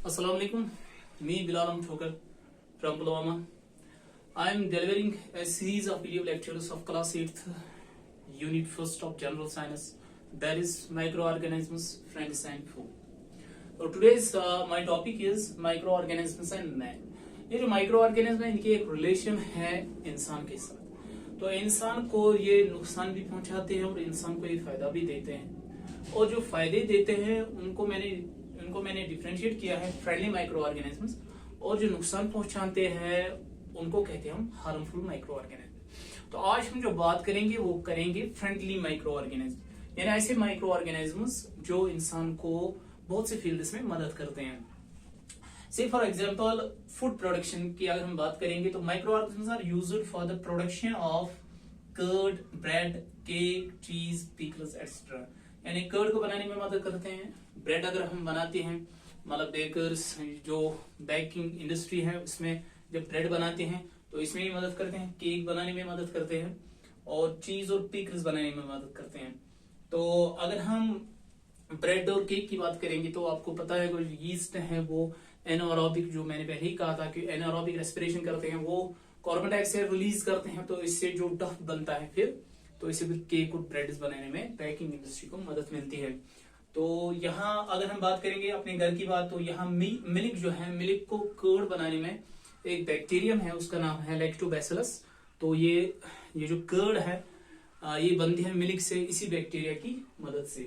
Assalamu alaikum. Me Bilal Thokar from Pulwama. I am delivering a series of video lectures of class 8th unit 1st of general science, that is microorganisms, friends and food. So today's my topic is microorganisms and man. ये जो microorganism है इनकी एक relation है इंसान के साथ। तो इंसान को ये नुकसान भी पहुंचाते हैं और इंसान को ये फायदा भी देते हैं। और जो फायदे देते हैं उनको मैंने डिफरेंशिएट किया है फ्रेंडली माइक्रो ऑर्गेनिजम्स, और जो नुकसान पहुंचाते हैं उनको कहते हैं हम हार्मफुल माइक्रो ऑर्गेनिज्म। तो आज हम जो बात करेंगे वो करेंगे फ्रेंडली माइक्रो ऑर्गेनिज्म, यानी ऐसे माइक्रो ऑर्गेनिजम्स जो इंसान को बहुत से फील्ड्स में मदद करते हैं। से फॉर एग्जांपल फूड प्रोडक्शन की अगर हम बात करेंगे तो microorganisms are used for the production of curd, bread, cake, cheese, pickles etcetera. यानी कर्ड को बनाने में मदद करते हैं। ब्रेड अगर हम बनाते हैं, मतलब बेकर्स जो बेकिंग इंडस्ट्री है उसमें जब ब्रेड बनाते हैं तो इसमें भी मदद करते हैं। केक बनाने में मदद करते हैं और चीज और पिकल्स बनाने में मदद करते हैं। तो अगर हम ब्रेड और केक की बात करेंगे तो आपको पता है कि यीस्ट है वो एनारोबिक, जो मैंने पहले ही कहा था कि एनारोबिक रेस्पिरेशन करते हैं, वो कार्बन डाइऑक्साइड रिलीज करते हैं। तो इससे जो डफ बनता है फिर केक और ब्रेड बनाने में बेकिंग इंडस्ट्री को मदद मिलती है। तो यहाँ अगर हम बात करेंगे अपने घर की बात, तो यहाँ मिल्क जो है, मिल्क को कर्ड बनाने में एक बैक्टीरियम है, उसका नाम है लैक्टोबैसिलस। तो ये जो कर्ड है ये बनती है मिल्क से, इसी बैक्टीरिया की मदद से।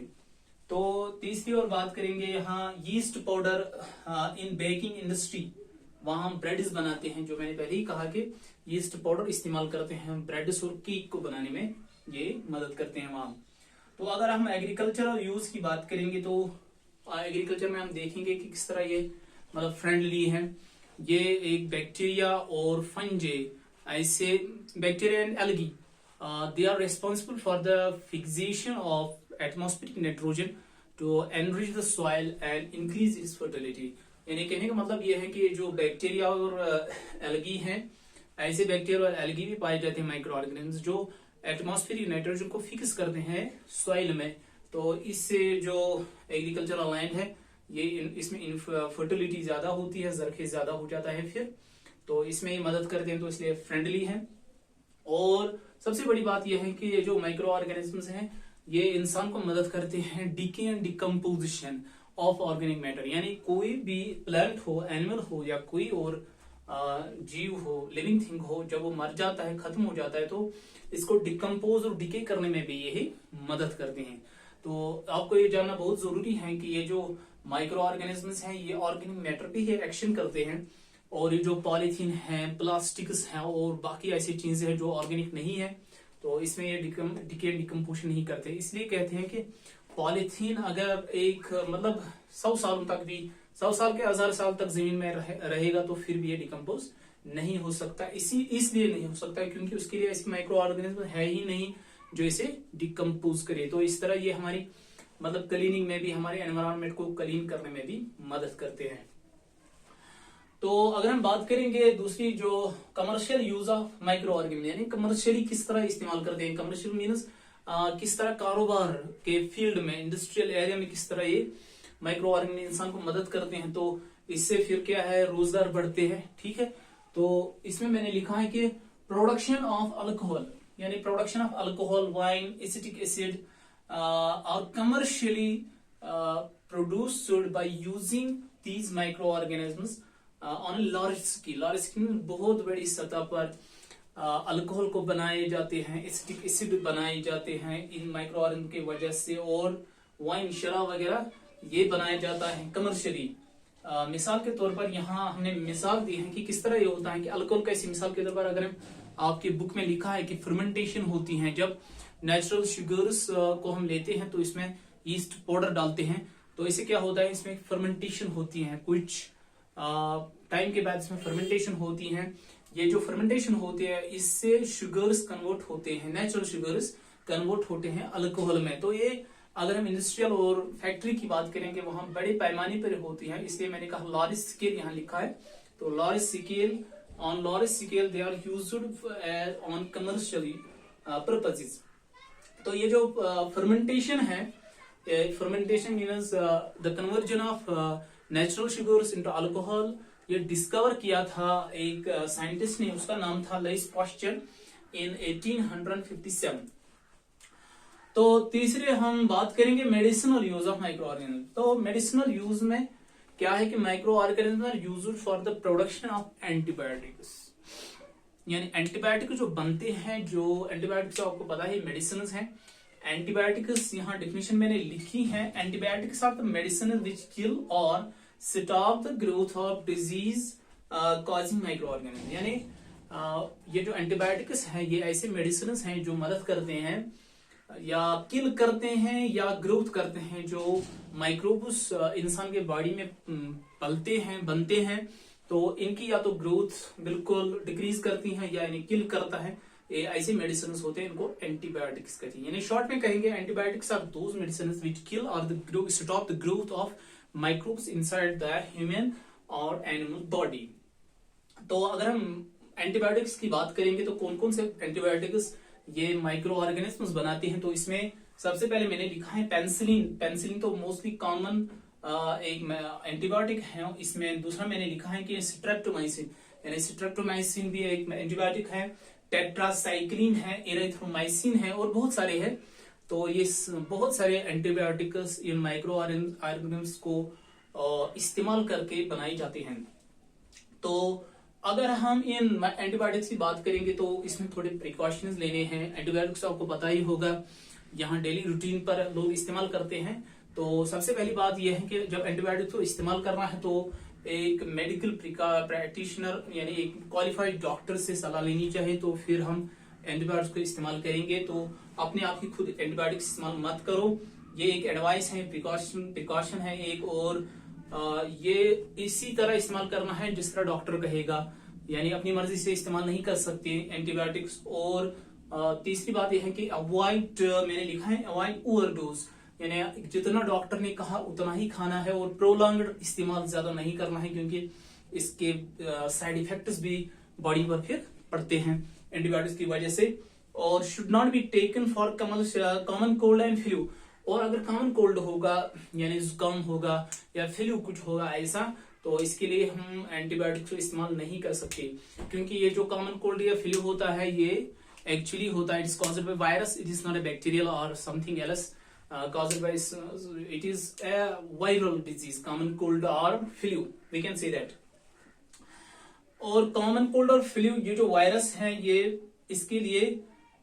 तो तीसरी और बात करेंगे यहाँ यीस्ट पाउडर इन बेकिंग इंडस्ट्री, वहां हम ब्रेड्स बनाते हैं। जो मैंने पहले ही कहा कि यीस्ट पाउडर इस्तेमाल करते हैं ब्रेड्स और केक को बनाने में, ये मदद करते हैं वहां। तो अगर हम एग्रीकल्चरल यूज की बात करेंगे तो एग्रीकल्चर में हम देखेंगे कि किस तरह ये मतलब फ्रेंडली है। ये एक बैक्टीरिया और फंजे, ऐसे bacteria and algae, they are responsible for the fixation of atmospheric nitrogen to enrich the soil and increase its fertility. यानी कहने का मतलब ये है कि जो बैक्टीरिया और एल्गी हैं, ऐसे बैक्टीरिया और एल्गी भी पाए जाते हैं माइक्रो ऑर्गेनिज्म जो एटमॉस्फेरिक नाइट्रोजन को फिक्स करते हैं सॉइल में। तो इससे जो एग्रीकल्चरल लैंड है ये इसमें फर्टिलिटी ज्यादा होती है, जरखेज ज्यादा हो जाता है फिर, तो इसमें ये मदद करते हैं, तो इसलिए फ्रेंडली है। और सबसे बड़ी बात यह है कि ये जो माइक्रो ऑर्गेनिजम्स हैं ये इंसान को मदद करते हैं decay and decomposition of organic matter. यानी कोई भी प्लांट हो, एनिमल हो या कोई और जीव हो, लिविंग थिंग हो, जब वो मर जाता है, खत्म हो जाता है, तो इसको डिकम्पोज और डिके करने में भी यही मदद करते हैं। तो आपको ये जानना बहुत जरूरी है कि ये जो माइक्रो ऑर्गेनिजम्स हैं ये ऑर्गेनिक मैटर पे ही एक्शन करते हैं, और ये जो पॉलीथीन है, प्लास्टिक्स है और बाकी ऐसी चीजें हैं जो ऑर्गेनिक नहीं है, तो इसमें ये डिके डिकम्पोजिशन नहीं करते। इसलिए कहते हैं कि पॉलीथीन अगर एक मतलब 100 सालों तक भी, 100 साल के 1000 साल तक जमीन में रहेगा तो फिर भी ये डिकम्पोज नहीं हो सकता। इसलिए नहीं हो सकता क्योंकि उसके लिए ऐसी माइक्रो ऑर्गेनिज्म है ही नहीं जो इसे डिकम्पोज करे। तो इस तरह ये हमारी मतलब क्लीनिंग में भी, हमारे एनवायरनमेंट को क्लीन करने में भी मदद करते हैं। तो अगर हम बात करेंगे दूसरी जो commercial use of microorganism, यानी कमर्शियली किस तरह इस्तेमाल करते हैं। कमर्शियल मीन्स किस तरह कारोबार के फील्ड में, इंडस्ट्रियल एरिया में किस तरह ये माइक्रो ऑर्गेनिज्म इंसान को मदद करते हैं। तो इससे फिर क्या है, रोजगार बढ़ते हैं। ठीक है, तो इसमें मैंने लिखा है कि प्रोडक्शन ऑफ अल्कोहल, यानी production of alcohol, wine, acetic acid are commercially produced by using these microorganisms on large scale. Large scale बहुत बड़ी सतह पर अल्कोहल को बनाए जाते हैं, एसिटिक एसिड बनाए जाते हैं इन माइक्रो ऑर्गेनिज्म की वजह से, और वाइन, शराब वगैरह ये बनाया जाता है कमर्शियली। मिसाल के तौर पर यहाँ हमने मिसाल दी है कि किस तरह ये होता है कि अल्कोहल का, ऐसी मिसाल के तौर पर अगर हम आपकी बुक में लिखा है कि फर्मेंटेशन होती है, जब नेचुरल शुगर्स को हम लेते हैं तो इसमें यीस्ट पाउडर डालते हैं, तो इससे क्या होता है, इसमें फर्मेंटेशन होती है, कुछ टाइम के बाद इसमें फर्मेंटेशन होती है। ये जो फर्मेंटेशन होती है इससे शुगर्स कन्वर्ट होते हैं, नेचुरल शुगर्स कन्वर्ट होते हैं अल्कोहल में। तो ये अगर हम इंडस्ट्रियल और फैक्ट्री की बात करेंगे वहां बड़े पैमाने पर होती है, इसलिए मैंने कहा लार्ज स्केल यहाँ लिखा है। तो large scale, on large scale they are used on commercially purposes. तो ये जो फर्मेंटेशन है, fermentation means the conversion of natural sugars into alcohol, ये डिस्कवर किया था एक साइंटिस्ट ने, उसका नाम था लुईस पास्चर इन 1857। तो तीसरे हम बात करेंगे medicinal use of microorganism. तो मेडिसिनल यूज में क्या है कि microorganism are used for the production of antibiotics, यानी एंटीबायोटिक जो बनते हैं, जो एंटीबायोटिक्स आपको पता है मेडिसिन हैं। एंटीबायोटिक्स यहाँ डेफिनेशन मैंने लिखी है, antibiotics are the medicine which kill और stop the growth of disease causing microorganism, यानी ये जो एंटीबायोटिक्स हैं ये ऐसे मेडिसिन हैं जो मदद करते हैं या किल करते हैं या ग्रोथ करते हैं जो माइक्रोब्स इंसान के बॉडी में पलते हैं, बनते हैं। तो इनकी या तो ग्रोथ बिल्कुल डिक्रीज करती हैं या इन्हें किल करता है, ये ऐसे मेडिसिन होते हैं, इनको एंटीबायोटिक्स कहते हैं। यानी शॉर्ट में कहेंगे antibiotics are those medicine which kill और stop the growth of microbes inside the human or animal body. तो अगर हम एंटीबायोटिक्स की बात करेंगे तो कौन कौन से एंटीबायोटिक्स ये माइक्रो ऑर्गेनिज्म्स बनाते हैं, तो इसमें सबसे पहले मैंने लिखा है पेनिसिलिन। पेनिसिलिन तो मोस्टली कॉमन एक एंटीबायोटिक है। इसमें दूसरा मैंने लिखा है कि स्ट्रेप्टोमाइसिन, यानी स्ट्रेप्टोमाइसिन भी एक एंटीबायोटिक है। टेट्रासाइक्लिन है, एरिथ्रोमाइसिन है और बहुत सारे हैं। तो ये बहुत सारे एंटीबायोटिक्स इन माइक्रो ऑर्गेनिज्म्स को इस्तेमाल करके बनाई जाती हैं। तो अगर हम इन एंटीबायोटिक्स की बात करेंगे तो इसमें थोड़े प्रिकॉशंस लेने हैं। एंटीबायोटिक्स आपको पता ही होगा, यहाँ डेली रूटीन पर लोग इस्तेमाल करते हैं। तो सबसे पहली बात यह है कि जब एंटीबायोटिक्स को इस्तेमाल करना है तो एक मेडिकल प्रैक्टिशनर यानी एक क्वालिफाइड डॉक्टर से सलाह लेनी चाहिए, तो फिर हम एंटीबायोटिक्स को इस्तेमाल करेंगे। तो अपने आप ही खुद एंटीबायोटिक्स इस्तेमाल मत करो, ये एक एडवाइस है, प्रिकॉशन है एक, और ये इसी तरह इस्तेमाल करना है जिस तरह डॉक्टर कहेगा, यानी अपनी मर्जी से इस्तेमाल नहीं कर सकते एंटीबायोटिक्स। और तीसरी बात यह है कि अवॉइड, मैंने लिखा है अवॉइड ओवरडोज, यानी जितना डॉक्टर ने कहा उतना ही खाना है और प्रोलॉन्ग्ड इस्तेमाल ज्यादा नहीं करना है, क्योंकि इसके साइड इफेक्ट्स भी बॉडी पर फिर पड़ते हैं एंटीबायोटिक्स की वजह से। और should not be taken for common cold and flu, और अगर कॉमन कोल्ड होगा यानी जुकाम होगा या फ्लू कुछ होगा ऐसा, तो इसके लिए हम एंटीबायोटिक्स का इस्तेमाल नहीं कर सकते, क्योंकि ये जो कॉमन कोल्ड या फ्लू होता है ये एक्चुअली होता है, it is caused by virus, it is not a bacterial or something else, caused by it is a viral disease, common cold or flu, we can say that। और common cold और flu ये जो virus है ये इसके लिए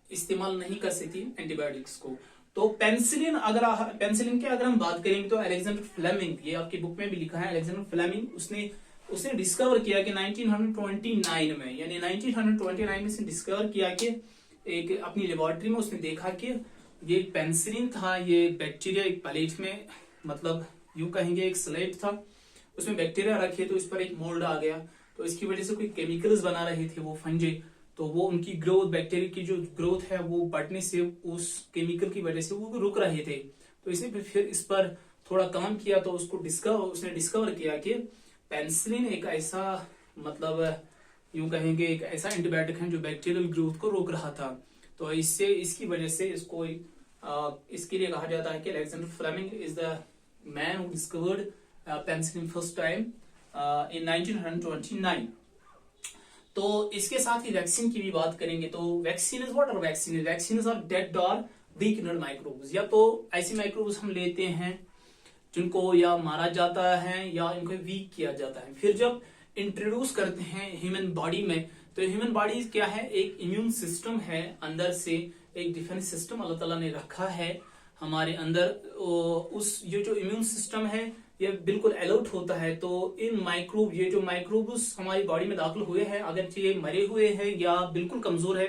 इस्तेमाल नहीं कर सकती एंटीबायोटिक्स को। तो पेनिसिलिन की अगर हम बात करेंगे तो अलेक्जेंडर फ्लेमिंग, ये आपकी बुक में भी लिखा है, अलेक्जेंडर फ्लेमिंग उसने डिस्कवर किया कि 1929 में, यानी 1929 में उसने डिस्कवर किया कि एक अपनी लेबोरेटरी में उसने देखा कि ये पेनिसिलिन था, ये बैक्टीरिया एक प्लेट में, मतलब यूं कहेंगे एक स्लेट था, उसमें बैक्टीरिया रखे तो इस पर एक मोल्ड आ गया, तो इसकी वजह से कोई केमिकल्स बना रहे थे वो फंजे, तो वो उनकी ग्रोथ, बैक्टीरिया की जो ग्रोथ है वो बढ़ने से उस केमिकल की वजह से वो रुक रहे थे। तो इसने फिर इस पर थोड़ा काम किया, तो उसने डिस्कवर किया कि पेनिसिलिन एक ऐसा, मतलब यूं कहेंगे एक ऐसा एंटीबायोटिक है जो बैक्टीरियल ग्रोथ को रोक रहा था। तो इसकी वजह से इसको इसके लिए कहा जाता है कि Alexander Fleming is the man who discovered penicillin first time in 1929। तो इसके साथ ही वैक्सीन की भी बात करेंगे। तो vaccine what are vaccine are dead और वीकनेड माइक्रोब्स, या तो ऐसे माइक्रोब्स हम लेते हैं जिनको या मारा जाता है या इनको वीक किया जाता है, फिर जब इंट्रोड्यूस करते हैं ह्यूमन बॉडी में, तो ह्यूमन बॉडी क्या है, एक इम्यून सिस्टम है, अंदर से एक डिफेंस सिस्टम अल्लाह ताला ने रखा है हमारे अंदर। उस ये जो इम्यून सिस्टम है ये बिल्कुल अलर्ट होता है। तो ये जो माइक्रोब्स हमारी बॉडी में दाखिल हुए हैं, अगर ये मरे हुए हैं या बिल्कुल कमजोर है,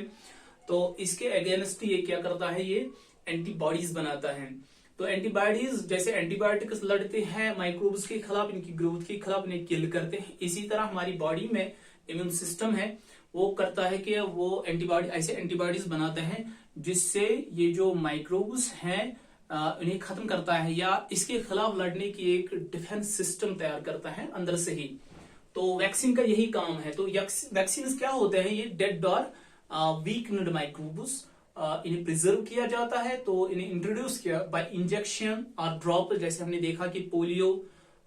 तो इसके अगेंस्ट ये क्या करता है, ये एंटीबॉडीज बनाता है। तो एंटीबॉडीज जैसे एंटीबायोटिक्स लड़ते हैं माइक्रोब्स के खिलाफ, इनकी ग्रोथ के खिलाफ, इन्हें किल करते हैं, इसी तरह हमारी बॉडी में इम्यून सिस्टम है वो करता है कि वो ऐसे एंटीबॉडीज बनाते हैं जिससे ये जो माइक्रोब्स हैं इन्हें खत्म करता है या इसके खिलाफ लड़ने की एक डिफेंस सिस्टम तैयार करता है अंदर से ही। तो वैक्सीन का यही काम है। तो वैक्सीन क्या होते हैं, ये डेड और वीकनेड माइक्रोब्स, इन्हें प्रिजर्व किया जाता है, तो इन्हें इंट्रोड्यूस किया बाय इंजेक्शन और ड्रॉप। जैसे हमने देखा कि पोलियो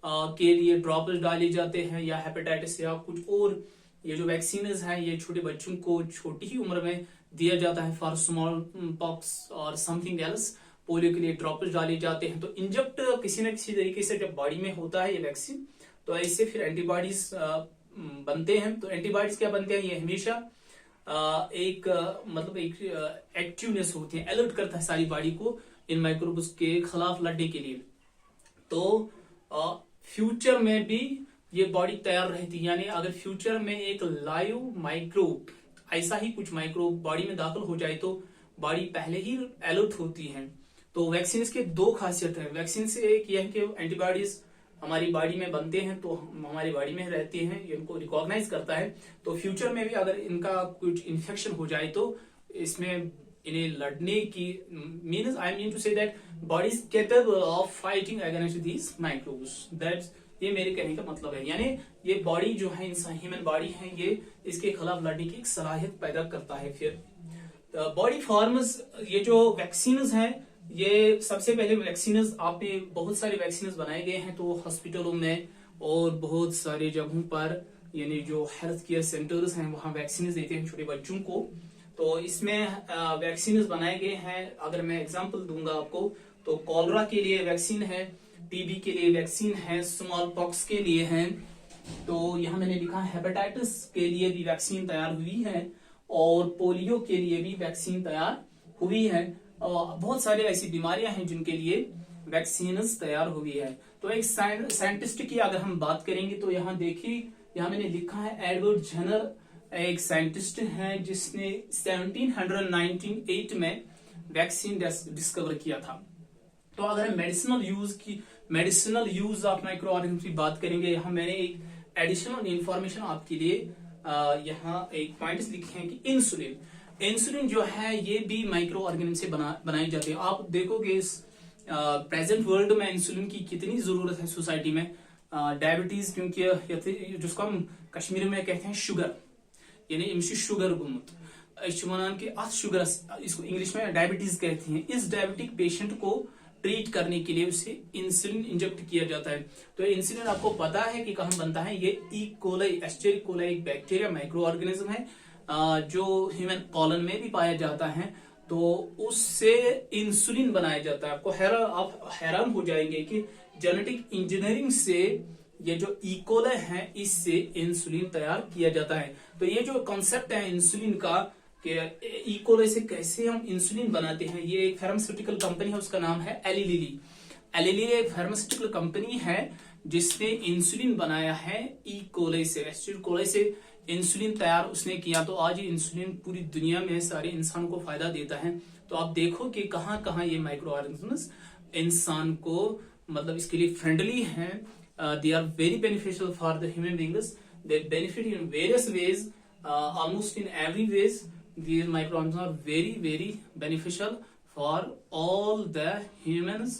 के लिए ड्रॉप्स डाले जाते हैं, या हेपेटाइटिस या कुछ और ये जो वैक्सीन है ये छोटे बच्चों को छोटी ही उम्र में दिया जाता है फॉर स्मॉल पॉक्स और समथिंग एल्स। पोलियो के लिए ड्रॉप्स डाले जाते हैं। तो इंजेक्ट किसी न किसी तरीके से जब बॉडी में होता है ये वैक्सीन, तो ऐसे फिर एंटीबॉडीज बनते हैं। तो एंटीबॉडीज क्या बनते हैं, ये हमेशा मतलब एक एक्टिवनेस होती है, अलर्ट करता है सारी बॉडी को इन माइक्रोब्स के खिलाफ लड़ने के लिए। तो फ्यूचर में भी ये बॉडी तैयार रहती है, यानी अगर फ्यूचर में एक लाइव माइक्रोब, ऐसा ही कुछ माइक्रोब बॉडी में दाखिल हो जाए तो बॉडी पहले ही अलर्ट होती है। तो वैक्सीन के दो खासियत है। वैक्सीन से एक यह है कि एंटीबॉडीज हमारी बॉडी में बनते हैं, तो हमारी बॉडी में रहते हैं, इनको रिकॉग्नाइज करता है। तो फ्यूचर में भी अगर इनका कुछ इन्फेक्शन हो जाए तो इसमें इन्हें लड़ने की means I mean to say that body is capable of fighting against these microbes. That's ये मेरे कहने का मतलब है, यानी ये बॉडी जो है इंसान ह्यूमन बॉडी है ये इसके खिलाफ लड़ने की एक सलाहियत पैदा करता है। फिर बॉडी फॉर्म्स, ये जो वैक्सीन हैं, ये सबसे पहले वैक्सीन आपने बहुत सारे वैक्सीन बनाए गए हैं तो हॉस्पिटलों में और बहुत सारे जगहों पर, यानी जो हेल्थ केयर सेंटर्स हैं वहां वैक्सीन देते हैं छोटे बच्चों को। तो इसमें वैक्सीन बनाए गए हैं। अगर मैं एग्जांपल दूंगा आपको तो कॉलरा के लिए वैक्सीन है, टीबी के लिए वैक्सीन है, स्मॉल पॉक्स के लिए है। तो यहाँ मैंने लिखा है हेपेटाइटिस के लिए भी वैक्सीन तैयार हुई है और पोलियो के लिए भी वैक्सीन तैयार हुई है। बहुत सारे ऐसी बीमारियां हैं जिनके लिए वैक्सीन तैयार हुई है। तो एक साइंटिस्ट की अगर हम बात करेंगे तो यहाँ देखिए, यहाँ मैंने लिखा है एडवर्ड जेनर एक साइंटिस्ट है जिसने 1798 में वैक्सीन डिस्कवर किया था। तो अगर medicinal use of micro organism की बात करेंगे, यहाँ मैंने एक एडिशनल इंफॉर्मेशन आपके लिए यहाँ एक पॉइंट्स लिखे हैं कि इंसुलिन जो है ये भी माइक्रो ऑर्गेनिज्म से बनाई जाती है। आप देखोगे इस प्रेजेंट वर्ल्ड में इंसुलिन की कितनी जरूरत है सोसाइटी में। डायबिटीज, क्योंकि जिसको हम कश्मीर में कहते हैं शुगर, यानी इमशी शुगर गुमुत के अथ शुगर, इसको इंग्लिश में डायबिटीज कहते हैं। इस डायबिटिक पेशेंट को ट्रीट करने के लिए उसे इंसुलिन इंजेक्ट किया जाता है। तो इंसुलिन आपको पता है कि कहाँ बनता है, ये ई कोलाई एस्टेरिक कोलाई एक बैक्टीरिया माइक्रो ऑर्गेनिज्म है जो ह्यूमन कॉलन में भी पाया जाता है। तो उससे इंसुलिन बनाया जाता है। आप हैरान हो जाएंगे कि जेनेटिक इंजीनियरिंग से ये जो इकोले है इससे इंसुलिन तैयार किया जाता है। तो ये जो कॉन्सेप्ट है इंसुलिन का कि इकोले से कैसे हम इंसुलिन बनाते हैं, ये एक फार्मास्यूटिकल कंपनी है, उसका नाम है एली लिली। एली लिली एक फार्मास्यूटिकल कंपनी है जिसने इंसुलिन बनाया है ई कोले से, एस्टेरिक कोलाई से इंसुलिन तैयार उसने किया। तो आज ये इंसुलिन पूरी दुनिया में सारे इंसानों को फायदा देता है। तो आप देखो कि कहाँ कहाँ ये माइक्रो ऑर्गेनिजम्स इंसान को मतलब इसके लिए फ्रेंडली हैं। They are very beneficial for the human beings, they benefit in various ways, almost in every ways these microorganisms are very beneficial for all the humans